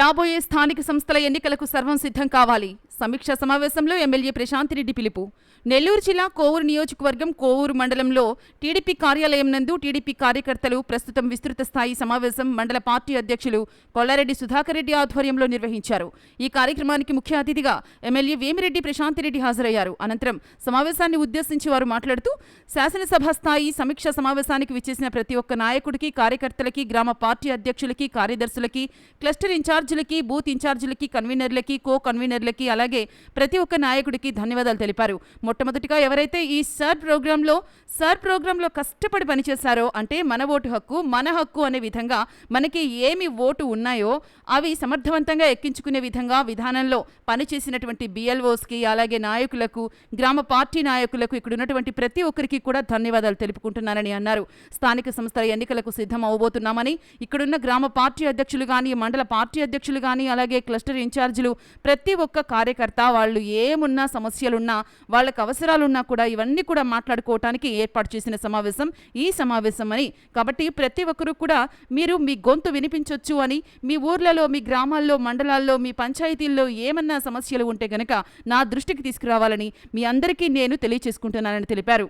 రాబోయే స్థానిక సంస్థల ఎన్నికలకు సర్వం సిద్ధం కావాలి. సమీక్షా సమావేశంలో ఎమ్మెల్యే ప్రశాంత్ రెడ్డి పిలుపు. నెల్లూరు జిల్లా కోవూరు నియోజకవర్గం కోవూరు మండలంలో టీడీపీ కార్యాలయం నందు టీడీపీ కార్యకర్తలు ప్రస్తుతం విస్తృత స్థాయి సమావేశం మండల పార్టీ అధ్యక్షులు కొల్లారెడ్డి సుధాకర్ రెడ్డి ఆధ్వర్యంలో నిర్వహించారు. ఈ కార్యక్రమానికి ముఖ్య అతిథిగా ఎమ్మెల్యే వేమిరెడ్డి ప్రశాంత్ రెడ్డి హాజరయ్యారు. అనంతరం సమావేశాన్ని ఉద్దేశించి వారు మాట్లాడుతూ శాసనసభ స్థాయి సమీక్షా సమావేశానికి విచ్చేసిన ప్రతి ఒక్క నాయకుడికి, కార్యకర్తలకి, గ్రామ పార్టీ అధ్యక్షులకి, కార్యదర్శులకి, క్లస్టర్ ఇన్ఛార్జీలకి, బూత్ ఇన్ఛార్జీలకి, కన్వీనర్లకి, కో కన్వీనర్లకి, అలాగే ప్రతి ఒక్క నాయకుడికి ధన్యవాదాలు తెలిపారు. మొట్టమొదటిగా ఎవరైతే ఈ సర్ ప్రోగ్రాంలో కష్టపడి పనిచేశారో, అంటే మన ఓటు హక్కు మన హక్కు అనే విధంగా మనకి ఏమి ఓటు ఉన్నాయో అవి సమర్థవంతంగా ఎక్కించుకునే విధంగా విధానంలో పనిచేసినటువంటి బిఎల్ఓస్కి, అలాగే నాయకులకు, గ్రామ పార్టీ నాయకులకు, ఇక్కడ ఉన్నటువంటి ప్రతి ఒక్కరికి కూడా ధన్యవాదాలు తెలుపుకుంటున్నానని అన్నారు. స్థానిక సంస్థల ఎన్నికలకు సిద్ధం అవబోతున్నామని, ఇక్కడున్న గ్రామ పార్టీ అధ్యక్షులు కానీ, మండల పార్టీ అధ్యక్షులు కానీ, అలాగే క్లస్టర్ ఇన్ఛార్జీలు, ప్రతి ఒక్క కార్యకర్త వాళ్ళు ఏమున్నా సమస్యలున్నా, వాళ్ళకు అవసరాలున్నా కూడా ఇవన్నీ కూడా మాట్లాడుకోవటానికి ఏర్పాటు చేసిన సమావేశం ఈ సమావేశం అని. కాబట్టి ప్రతి ఒక్కరూ కూడా మీరు మీ గొంతు వినిపించవచ్చు అని, మీ ఊర్లలో, మీ గ్రామాల్లో, మండలాల్లో, మీ పంచాయతీల్లో ఏమన్నా సమస్యలు ఉంటే గనక నా దృష్టికి తీసుకురావాలని మీ అందరికీ నేను తెలియచేసుకుంటున్నానని తెలిపారు.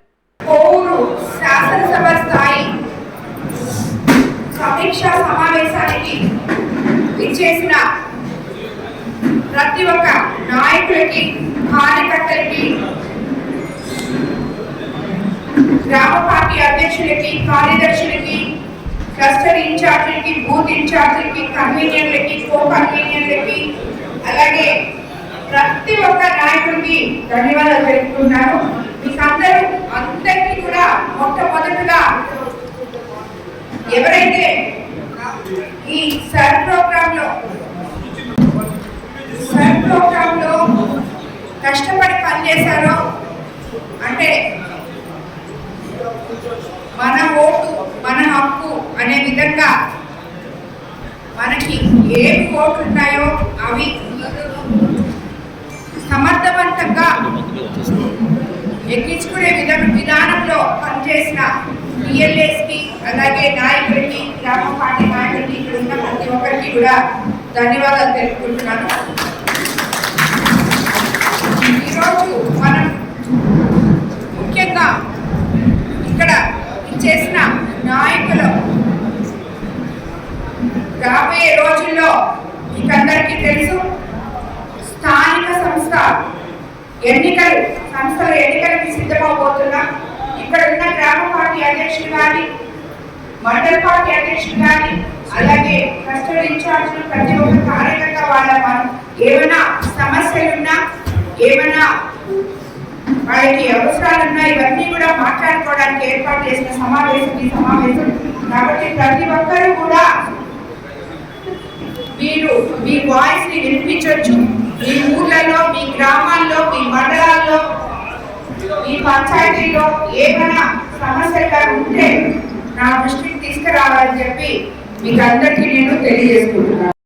సమీక్షా సమావేశానికి విచ్చేసిన ప్రతి ఒక్క నాయకులకి, కార్యకర్తలకి, గ్రామ పార్టీ అధ్యక్షులకి, కార్యదర్శులకి, క్లస్టర్ ఇన్ఛార్జీలకి, బూత్ ఇన్ఛార్జీలకి, కన్వీనర్లకి, కో కన్వీనర్లకి, అలాగే ప్రతి ఒక్క నాయకుడికి ధన్యవాదాలు తెలుపుతున్నాను. మీకు అందరికీ కూడా మొట్టమొదటిగా ఎవరైతే ఈ సర్ ప్రోగ్రాంలో కష్టపడి పనిచేశారో, అంటే మన ఓటు మన హక్కు అనే విధంగా మనకి ఏమి ఓట్లు ఉన్నాయో అవి సమర్థవంతంగా ఎక్కించుకునే విధానంలో పనిచేసిన బిఎల్ఏస్కి, అలాగే నాయకులకి, గ్రామ పార్టీ నాయకులకి, ఇక్కడ ఉన్న ప్రతి ఒక్కరికి కూడా ధన్యవాదాలు తెలుపుకుంటున్నాను. ఈరోజు మనం ముఖ్యంగా ఇక్కడ చేసిన నాయకులు రాబోయే రోజుల్లో మీకందరికీ తెలుసు, స్థానిక సంస్థల ఎన్నికలకి సిద్ధమవబోతున్నాం. ఇక్కడ ఉన్న గ్రామ పార్టీ అధ్యక్షులు కానీ, మండల పార్టీ అధ్యక్షులు కానీ, అలాగే క్లస్టర్ ఇన్ఛార్జీలు, ప్రతి ఒక్క కార్యకర్త మనం ఏమైనా సమస్యలున్నా, ఏమైనా వాళ్ళకి అవసరాలున్నా, ఇవన్నీ కూడా మాట్లాడుకోవడానికి ఏర్పాటు చేసిన సమావేశం ఈ సమావేశం. కాబట్టి ప్రతి ఒక్కరూ కూడా మీరు మీ వాయిస్ ని వినిపించవచ్చు. మీ ఊర్లలో, మీ గ్రామాల్లో, మీ మండలాల్లో, మీ పంచాయతీల్లో ఏమైనా సమస్యలు ఉంటే నా దృష్టికి తీసుకురావాలని చెప్పి మీకు అందరికీ నేను తెలియజేసుకుంటున్నాను.